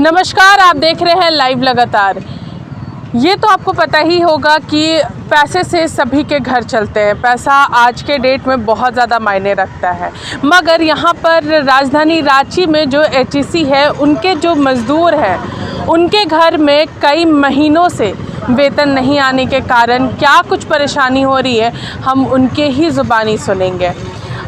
नमस्कार, आप देख रहे हैं लाइव लगातार। ये तो आपको पता ही होगा कि पैसे से सभी के घर चलते हैं। पैसा आज के डेट में बहुत ज़्यादा मायने रखता है, मगर यहाँ पर राजधानी रांची में जो एचईसी है, उनके जो मज़दूर हैं, उनके घर में कई महीनों से वेतन नहीं आने के कारण क्या कुछ परेशानी हो रही है, हम उनके ही ज़ुबानी सुनेंगे।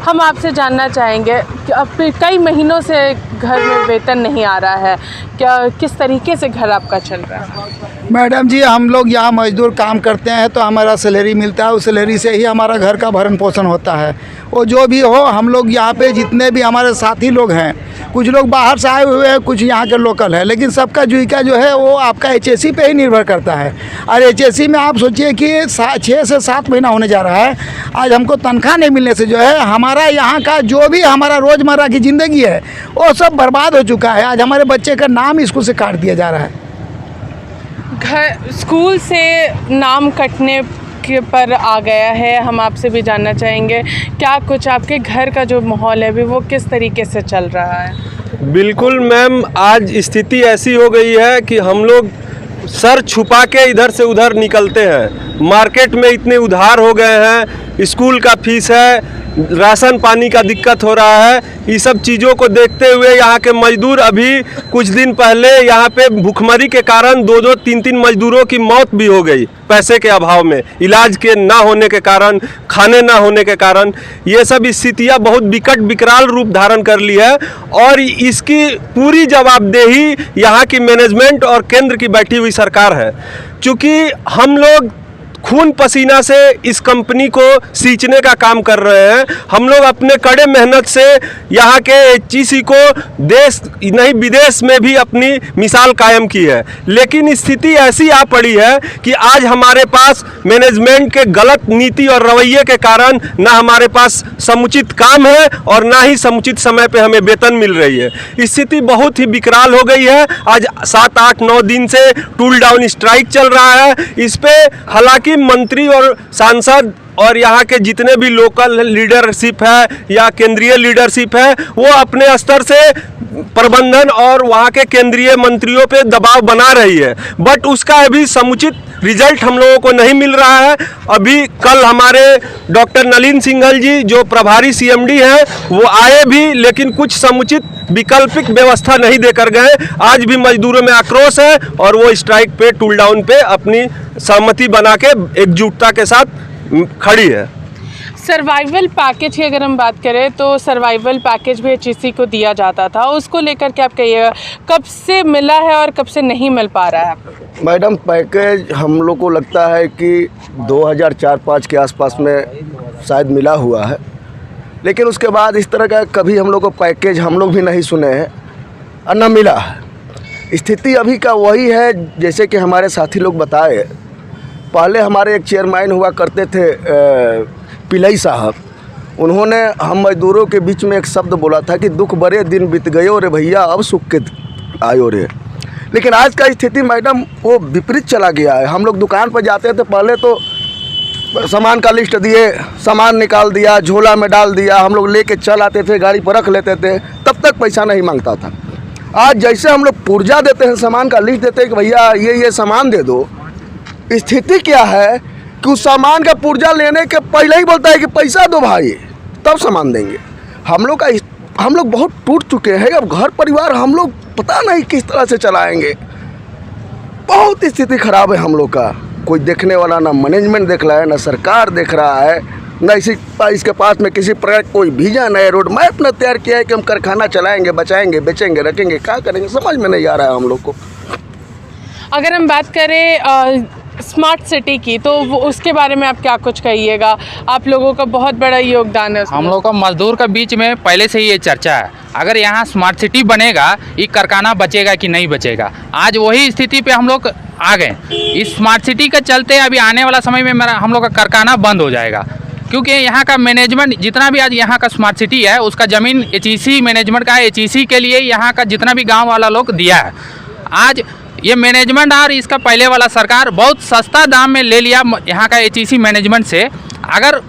हम आपसे जानना चाहेंगे कि अब कई महीनों से घर में वेतन नहीं आ रहा है, क्या किस तरीके से घर आपका चल रहा है? मैडम जी, हम लोग यहाँ मजदूर काम करते हैं तो हमारा सैलरी मिलता है, उस सैलरी से ही हमारा घर का भरण पोषण होता है। वो जो भी हो, हम लोग यहाँ पे जितने भी हमारे साथी लोग हैं, कुछ लोग बाहर से आए हुए हैं, कुछ यहाँ के लोकल है, लेकिन सबका जीविका जो है वो आपका एचएससी पे ही निर्भर करता है। और एचएससी में आप सोचिए कि 6 से 7 महीना होने जा रहा है, आज हमको तनख्वाह नहीं मिलने से जो है हमारा यहाँ का जो भी हमारा रोज़मर्रा की ज़िंदगी है वो सब बर्बाद हो चुका है। आज हमारे बच्चे का नाम स्कूल से काट दिया जा रहा है। घर स्कूल से नाम कटने के पर आ गया है। हम आपसे भी जानना चाहेंगे, क्या कुछ आपके घर का जो माहौल है अभी वो किस तरीके से चल रहा है? बिल्कुल मैम, आज स्थिति ऐसी हो गई है कि हम लोग सर छुपा के इधर से उधर निकलते हैं। मार्केट में इतने उधार हो गए हैं, स्कूल का फीस है, राशन पानी का दिक्कत हो रहा है। ये सब चीज़ों को देखते हुए यहाँ के मजदूर, अभी कुछ दिन पहले यहाँ पे भूखमरी के कारण 2-2, 3-3 मजदूरों की मौत भी हो गई पैसे के अभाव में, इलाज के ना होने के कारण, खाने ना होने के कारण। ये सब स्थितियाँ बहुत विकराल रूप धारण कर ली है और इसकी पूरी जवाबदेही यहाँ की मैनेजमेंट और केंद्र की बैठी हुई सरकार है। चूँकि हम लोग खून पसीना से इस कंपनी को सींचने का काम कर रहे हैं, हम लोग अपने कड़े मेहनत से यहाँ के एचईसी को देश नहीं विदेश में भी अपनी मिसाल कायम की है, लेकिन स्थिति ऐसी आ पड़ी है कि आज हमारे पास मैनेजमेंट के गलत नीति और रवैये के कारण ना हमारे पास समुचित काम है और ना ही समुचित समय पे हमें वेतन मिल रही है। स्थिति बहुत ही विकराल हो गई है। आज 7, 8, 9 दिन से टूल डाउन स्ट्राइक चल रहा है। इस पे हालांकि मंत्री और सांसद और यहाँ के जितने भी लोकल लीडरशिप है या केंद्रीय लीडरशिप है, वो अपने स्तर से प्रबंधन और वहाँ के केंद्रीय मंत्रियों पे दबाव बना रही है, बट उसका अभी समुचित रिजल्ट हम लोगों को नहीं मिल रहा है। अभी कल हमारे डॉक्टर नलिन सिंघल जी जो प्रभारी सीएमडी हैं, वो आए भी, लेकिन कुछ समुचित वैकल्पिक व्यवस्था नहीं देकर गए। आज भी मजदूरों में आक्रोश है और वो स्ट्राइक पे, टूल डाउन पे अपनी सहमति बना के एकजुटता के साथ खड़ी है। सर्वाइवल पैकेज की अगर हम बात करें तो सर्वाइवल पैकेज भी एचईसी को दिया जाता था, उसको लेकर के आप कहिएगा कब से मिला है और कब से नहीं मिल पा रहा है आप लोगों को? मैडम, पैकेज हम लोग को लगता है कि 2004-5 के आसपास में शायद मिला हुआ है, लेकिन उसके बाद इस तरह का कभी हम लोग को पैकेज हम लोग भी नहीं सुने हैं और न मिला है। स्थिति अभी का वही है जैसे कि हमारे साथी लोग बताए। पहले हमारे एक चेयरमैन हुआ करते थे पिलई साहब, उन्होंने हम मजदूरों के बीच में एक शब्द बोला था कि दुख बड़े दिन बीत गयो रे भैया, अब सुख के आयो रे। लेकिन आज का स्थिति मैडम वो विपरीत चला गया है। हम लोग दुकान पर जाते थे, पहले तो सामान का लिस्ट दिए, सामान निकाल दिया, झोला में डाल दिया, हम लोग लेके चल आते थे, गाड़ी पर रख लेते थे, तब तक पैसा नहीं मांगता था। आज जैसे हम लोग पुर्जा देते हैं, सामान का लिस्ट देते हैं कि भैया ये सामान दे दो, स्थिति क्या है कि उस सामान का पुर्जा लेने के पहले ही बोलता है कि पैसा दो भाई, तब सामान देंगे। हम लोग बहुत टूट चुके हैं। अब घर परिवार हम लोग पता नहीं किस तरह से चलाएंगे। बहुत स्थिति खराब है हम लोग का। कोई देखने वाला ना मैनेजमेंट देख रहा है, ना सरकार देख रहा है, ना इसके पास में किसी प्रकार कोई विजन है, रोड मैप न तैयार किया है कि हम कारखाना चलाएंगे, बचाएंगे, बेचेंगे, रखेंगे, क्या करेंगे, समझ में नहीं आ रहा है हम लोग को। अगर हम बात करें स्मार्ट सिटी की, तो वो उसके बारे में आप क्या कुछ कहिएगा? आप लोगों का बहुत बड़ा योगदान है उसमें। हम लोग का मजदूर के बीच में पहले से ही ये चर्चा है, अगर यहाँ स्मार्ट सिटी बनेगा, ये कारखाना बचेगा कि नहीं बचेगा। आज वही स्थिति पे हम लोग आ गए। इस स्मार्ट सिटी के चलते अभी आने वाला समय में हम लोग का कारखाना बंद हो जाएगा, क्योंकि यहाँ का मैनेजमेंट जितना भी आज यहाँ का स्मार्ट सिटी है, उसका ज़मीन एचईसी मैनेजमेंट का, एचईसी के लिए यहाँ का जितना भी गाँव वाला लोग दिया है। आज ये मैनेजमेंट और इसका पहले वाला सरकार बहुत सस्ता दाम में ले लिया यहाँ का एचईसी मैनेजमेंट से। अगर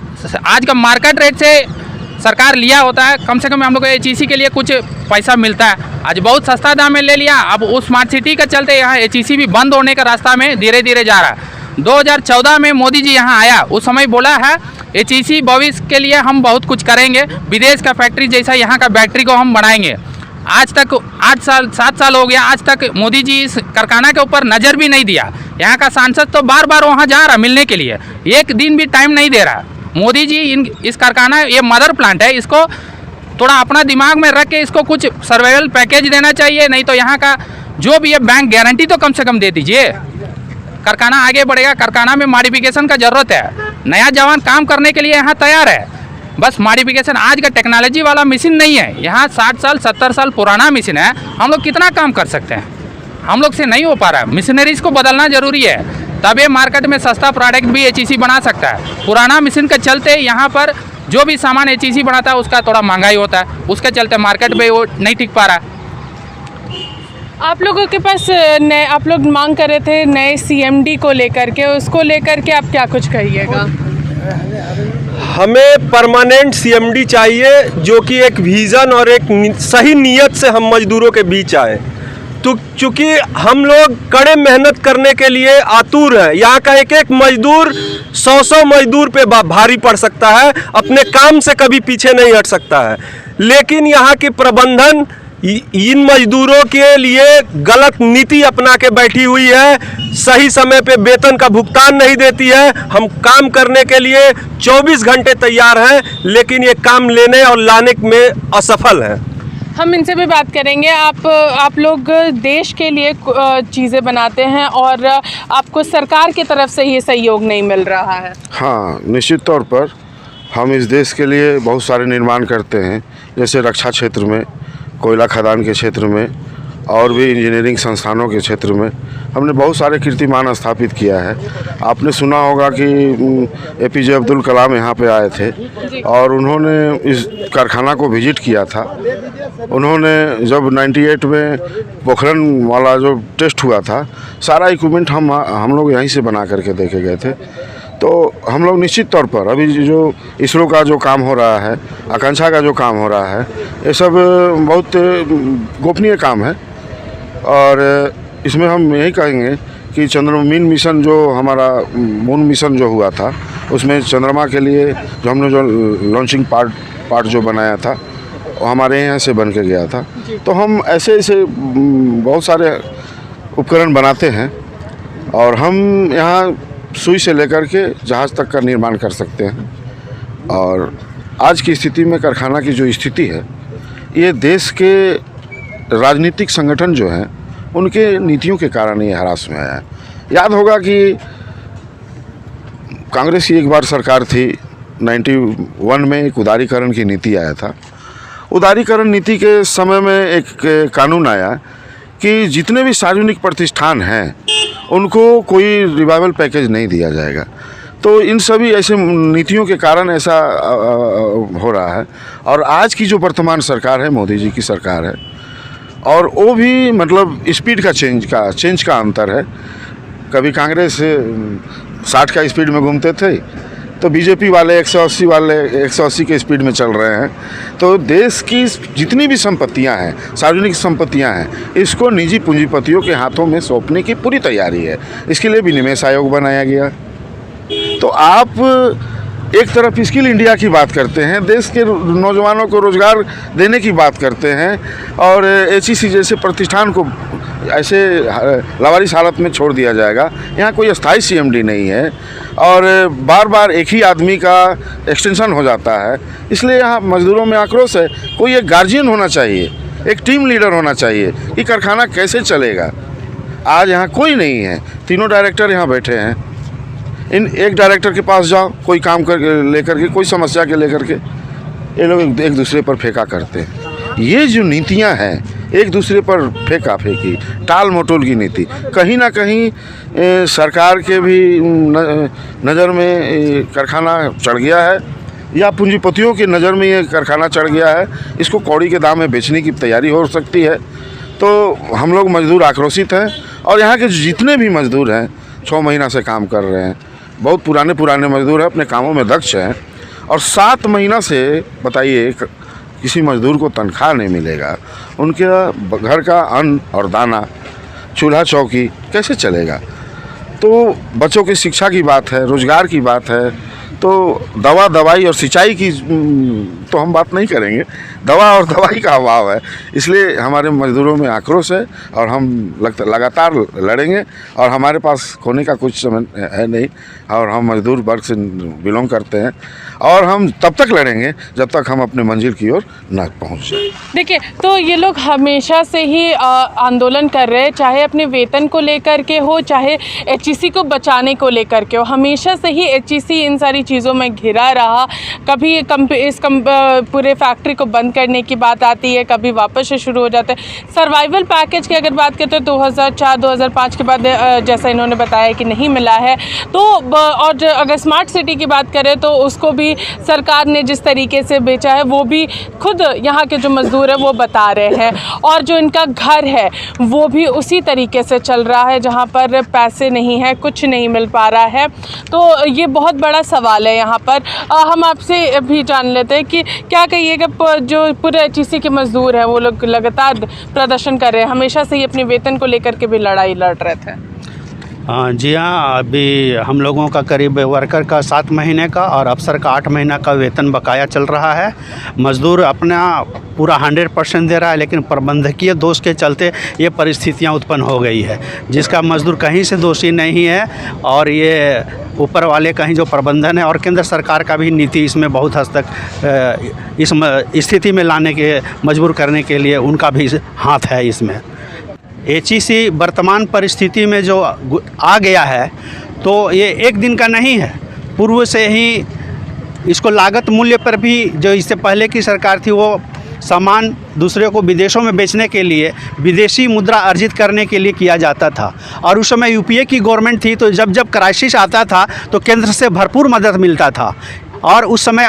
आज का मार्केट रेट से सरकार लिया होता है, कम से कम हम लोग को HEC के लिए कुछ पैसा मिलता है। आज बहुत सस्ता दाम में ले लिया, अब उस स्मार्ट सिटी के चलते यहाँ HEC भी बंद होने का रास्ता में धीरे धीरे जा रहा है। 2014 में मोदी जी यहाँ आया, उस समय बोला है HEC भविष्य के लिए हम बहुत कुछ करेंगे, विदेश का फैक्ट्री जैसा यहाँ का बैटरी को हम बनाएंगे। आज तक 7 साल हो गया, आज तक मोदी जी इस कारखाना के ऊपर नज़र भी नहीं दिया। यहाँ का सांसद तो बार बार वहाँ जा रहा मिलने के लिए, एक दिन भी टाइम नहीं दे रहा। मोदी जी इस कारखाना, ये मदर प्लांट है, इसको थोड़ा अपना दिमाग में रख के इसको कुछ सर्वाइवल पैकेज देना चाहिए, नहीं तो यहाँ का जो भी है बैंक गारंटी तो कम से कम दे दीजिए। कारखाना आगे बढ़ेगा, कारखाना में मॉडिफिकेशन का ज़रूरत है, नया जवान काम करने के लिए यहाँ तैयार है, बस मॉडिफिकेशन। आज का टेक्नोलॉजी वाला मशीन नहीं है, यहाँ 60 साल 70 साल पुराना मशीन है, हम लोग कितना काम कर सकते हैं, हम लोग से नहीं हो पा रहा है। मशीनरीज को बदलना जरूरी है, तब ये मार्केट में सस्ता प्रोडक्ट भी HEC बना सकता है। पुराना मशीन के चलते यहाँ पर जो भी सामान HEC बनाता है उसका थोड़ा महंगाई होता है, उसके चलते मार्केट में वो नहीं टिक पा रहा है। आप लोगों के पास नए, आप लोग मांग कर रहे थे नए CMD को लेकर के, उसको लेकर के आप क्या कुछ कहिएगा? हमें परमानेंट CMD चाहिए जो कि एक विज़न और एक सही नीयत से हम मजदूरों के बीच आए। तो चूँकि हम लोग कड़े मेहनत करने के लिए आतुर हैं, यहाँ का एक एक मजदूर 100 मजदूर पे भारी पड़ सकता है, अपने काम से कभी पीछे नहीं हट सकता है, लेकिन यहाँ की प्रबंधन इन मजदूरों के लिए गलत नीति अपना के बैठी हुई है, सही समय पे वेतन का भुगतान नहीं देती है। हम काम करने के लिए 24 घंटे तैयार हैं, लेकिन ये काम लेने और लाने में असफल हैं। हम इनसे भी बात करेंगे। आप लोग देश के लिए चीज़ें बनाते हैं और आपको सरकार की तरफ से ये सहयोग नहीं मिल रहा है। हाँ, निश्चित तौर पर हम इस देश के लिए बहुत सारे निर्माण करते हैं, जैसे रक्षा क्षेत्र में, कोयला खदान के क्षेत्र में और भी इंजीनियरिंग संस्थानों के क्षेत्र में हमने बहुत सारे कीर्तिमान स्थापित किया है। आपने सुना होगा कि APJ अब्दुल कलाम यहाँ पे आए थे और उन्होंने इस कारखाना को विजिट किया था। उन्होंने जब 98 में पोखरण वाला जो टेस्ट हुआ था, सारा इक्विपमेंट हम लोग यहीं से बना करके देके गए थे। तो हम लोग निश्चित तौर पर अभी जो इसरो का जो काम हो रहा है, आकांक्षा का जो काम हो रहा है, ये सब बहुत गोपनीय काम है और इसमें हम यही कहेंगे कि चंद्रमीन मिशन जो हमारा मून मिशन जो हुआ था, उसमें चंद्रमा के लिए जो हमने जो लॉन्चिंग पार्ट जो बनाया था वो हमारे यहाँ से बन के गया था। तो हम ऐसे बहुत सारे उपकरण बनाते हैं और हम यहाँ सुई से लेकर के जहाज़ तक का निर्माण कर सकते हैं। और आज की स्थिति में कारखाना की जो स्थिति है, ये देश के राजनीतिक संगठन जो हैं उनके नीतियों के कारण ये हरास में आया है। याद होगा कि कांग्रेस की एक बार सरकार थी, 91 में एक उदारीकरण की नीति आया था। उदारीकरण नीति के समय में एक कानून आया कि जितने भी सार्वजनिक प्रतिष्ठान हैं उनको कोई रिवाइवल पैकेज नहीं दिया जाएगा। तो इन सभी ऐसे नीतियों के कारण ऐसा हो रहा है। और आज की जो वर्तमान सरकार है, मोदी जी की सरकार है, और वो भी मतलब स्पीड का चेंज का अंतर है। कभी कांग्रेस 60 का स्पीड में घूमते थे, तो बीजेपी वाले 180 के स्पीड में चल रहे हैं। तो देश की जितनी भी संपत्तियां हैं, सार्वजनिक संपत्तियां हैं, इसको निजी पूंजीपतियों के हाथों में सौंपने की पूरी तैयारी है। इसके लिए विनिवेश आयोग बनाया गया। तो आप एक तरफ स्किल इंडिया की बात करते हैं, देश के नौजवानों को रोज़गार देने की बात करते हैं, और HEC जैसे प्रतिष्ठान को ऐसे लावारिस हालत में छोड़ दिया जाएगा। यहाँ कोई स्थायी CMD नहीं है और बार बार एक ही आदमी का एक्सटेंशन हो जाता है। इसलिए यहाँ मजदूरों में आक्रोश है। कोई एक गार्जियन होना चाहिए, एक टीम लीडर होना चाहिए कि कारखाना कैसे चलेगा। आज यहाँ कोई नहीं है, तीनों डायरेक्टर यहाँ बैठे हैं। इन एक डायरेक्टर के पास जाओ, कोई काम कर लेकर के, कोई समस्या के लेकर के, ये लोग एक दूसरे पर फेंका करते हैं। ये जो नीतियां हैं, एक दूसरे पर फेंका फेंकी, टाल मटोल की नीति, कहीं ना कहीं सरकार के भी नज़र में कारखाना चढ़ गया है, या पूंजीपतियों की नज़र में ये कारखाना चढ़ गया है। इसको कौड़ी के दाम में बेचने की तैयारी हो सकती है। तो हम लोग मजदूर आक्रोशित हैं, और यहाँ के जितने भी मजदूर हैं 6 महीना से काम कर रहे हैं, बहुत पुराने मजदूर हैं, अपने कामों में दक्ष हैं, और 7 महीना से बताइए किसी मजदूर को तनख्वाह नहीं मिलेगा, उनके घर का अन्न और दाना, चूल्हा चौकी कैसे चलेगा। तो बच्चों की शिक्षा की बात है, रोज़गार की बात है, तो दवा दवाई और सिंचाई की तो हम बात नहीं करेंगे, दवा और दवाई का अभाव है। इसलिए हमारे मजदूरों में आक्रोश है और हम लगातार लड़ेंगे और हमारे पास खोने का कुछ समय है नहीं और हम मजदूर वर्ग से बिलोंग करते हैं और हम तब तक लड़ेंगे जब तक हम अपने मंजिल की ओर न पहुंच जाए। देखिए, तो ये लोग हमेशा से ही आंदोलन कर रहे हैं, चाहे अपने वेतन को लेकर के हो, चाहे एचईसी को बचाने को लेकर के हो। हमेशा से ही एचईसी इन सारी चीज़ों में घिरा रहा। कभी पूरे फैक्ट्री को बंद करने की बात आती है, कभी वापस से शुरू हो जाते हैं। सर्वाइवल पैकेज की अगर बात करते हैं 2004-2005 के बाद जैसा इन्होंने बताया कि नहीं मिला है। तो और अगर स्मार्ट सिटी की बात करें तो उसको भी सरकार ने जिस तरीके से बेचा है वो भी खुद यहाँ के जो मजदूर हैं वो बता रहे हैं, और जो इनका घर है वो भी उसी तरीके से चल रहा है जहाँ पर पैसे नहीं है, कुछ नहीं मिल पा रहा है। तो ये बहुत बड़ा सवाल है यहाँ पर। हम आपसे भी जान लेते हैं कि क्या कहिएगा, जो पूरे एचईसी के मजदूर हैं वो लोग लगातार प्रदर्शन कर रहे हैं, हमेशा से ही अपने वेतन को लेकर के भी लड़ाई लड़ रहे थे। जी हाँ, अभी हम लोगों का करीब वर्कर का 7 महीने का और अफसर का 8 महीना का वेतन बकाया चल रहा है। मज़दूर अपना पूरा 100% दे रहा है, लेकिन प्रबंधकीय दोष के चलते ये परिस्थितियाँ उत्पन्न हो गई है, जिसका मज़दूर कहीं से दोषी नहीं है और ये ऊपर वाले कहीं जो प्रबंधन है और केंद्र सरकार का भी नीति इसमें बहुत हद तक इस स्थिति में लाने के मजबूर करने के लिए उनका भी हाथ है इसमें। एचईसी वर्तमान परिस्थिति में जो आ गया है तो ये एक दिन का नहीं है, पूर्व से ही इसको लागत मूल्य पर भी जो इससे पहले की सरकार थी वो सामान दूसरे को विदेशों में बेचने के लिए विदेशी मुद्रा अर्जित करने के लिए किया जाता था। और उस समय यूपीए की गवर्नमेंट थी, तो जब जब क्राइसिस आता था तो केंद्र से भरपूर मदद मिलता था और उस समय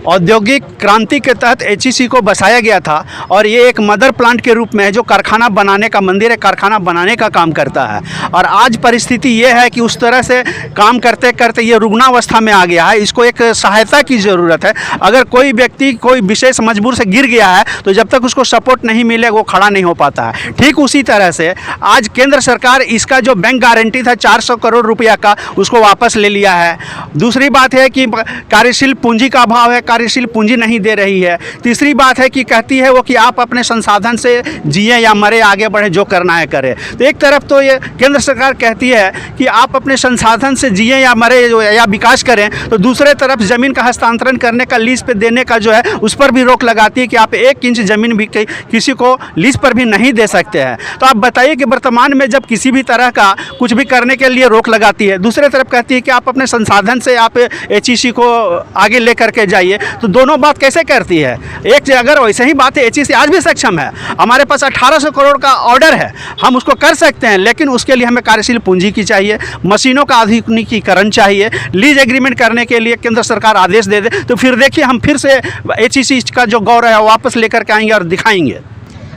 औद्योगिक क्रांति के तहत एचईसी को बसाया गया था और ये एक मदर प्लांट के रूप में है जो कारखाना बनाने का मंदिर है, कारखाना बनाने का काम करता है। और आज परिस्थिति ये है कि उस तरह से काम करते करते ये रुग्णावस्था में आ गया है, इसको एक सहायता की ज़रूरत है। अगर कोई व्यक्ति कोई विशेष मजबूर से गिर गया है तो जब तक उसको सपोर्ट नहीं मिले वो खड़ा नहीं हो पाता है। ठीक उसी तरह से आज केंद्र सरकार इसका जो बैंक गारंटी था 400 करोड़ रुपया का, उसको वापस ले लिया है। दूसरी बात है कि कार्यशील पूंजी का अभाव है, कार्यशील पूंजी नहीं दे रही है। तीसरी बात है कि कहती है वो कि आप अपने संसाधन से जिए या मरे, आगे बढ़े, जो करना है करें। तो एक तरफ तो ये केंद्र सरकार कहती है कि आप अपने संसाधन से जिए या मरे या विकास करें, तो दूसरे तरफ ज़मीन का हस्तांतरण करने का, लीज पे देने का जो है उस पर भी रोक लगाती है कि आप 1 इंच ज़मीन भी किसी को लीज पर भी नहीं दे सकते हैं। तो आप बताइए कि वर्तमान में जब किसी भी तरह का कुछ भी करने के लिए रोक लगाती है, दूसरे तरफ कहती है कि आप अपने संसाधन से आप एचईसी को आगे ले करके जाइए, तो दोनों बात कैसे करती है। एक अगर वैसे ही बात है, एचईसी आज भी सक्षम है, हमारे पास 1800 करोड़ का ऑर्डर है, हम उसको कर सकते हैं, लेकिन उसके लिए हमें कार्यशील पूंजी की चाहिए, मशीनों का आधुनिकीकरण चाहिए, लीज एग्रीमेंट करने के लिए केंद्र सरकार आदेश दे दे, तो फिर देखिए हम फिर से एचईसी का जो गौरव है वापस लेकर के आएंगे और दिखाएंगे।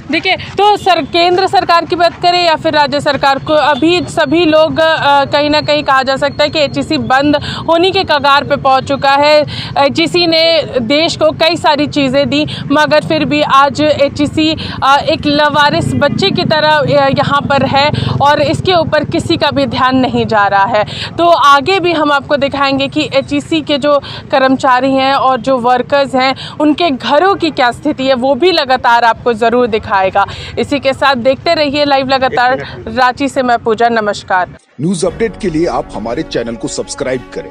देखिए, तो केंद्र सरकार की बात करें या फिर राज्य सरकार को, अभी सभी लोग कहीं ना कहीं कहा जा सकता है कि एचईसी बंद होने के कगार पे पहुंच चुका है। एचईसी ने देश को कई सारी चीज़ें दी, मगर फिर भी आज एचईसी एक लवारिस बच्चे की तरह यहाँ पर है और इसके ऊपर किसी का भी ध्यान नहीं जा रहा है। तो आगे भी हम आपको दिखाएंगे कि एचईसी के जो कर्मचारी हैं और जो वर्कर्स हैं उनके घरों की क्या स्थिति है, वो भी लगातार आपको ज़रूर दिखाएगा। इसी के साथ देखते रहिए लाइव लगातार। रांची से मैं पूजा, नमस्कार। न्यूज अपडेट के लिए आप हमारे चैनल को सब्सक्राइब करें।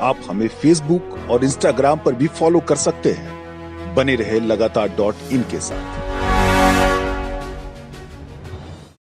आप हमें फेसबुक और इंस्टाग्राम पर भी फॉलो कर सकते हैं। बने रहे लगातार.in के साथ।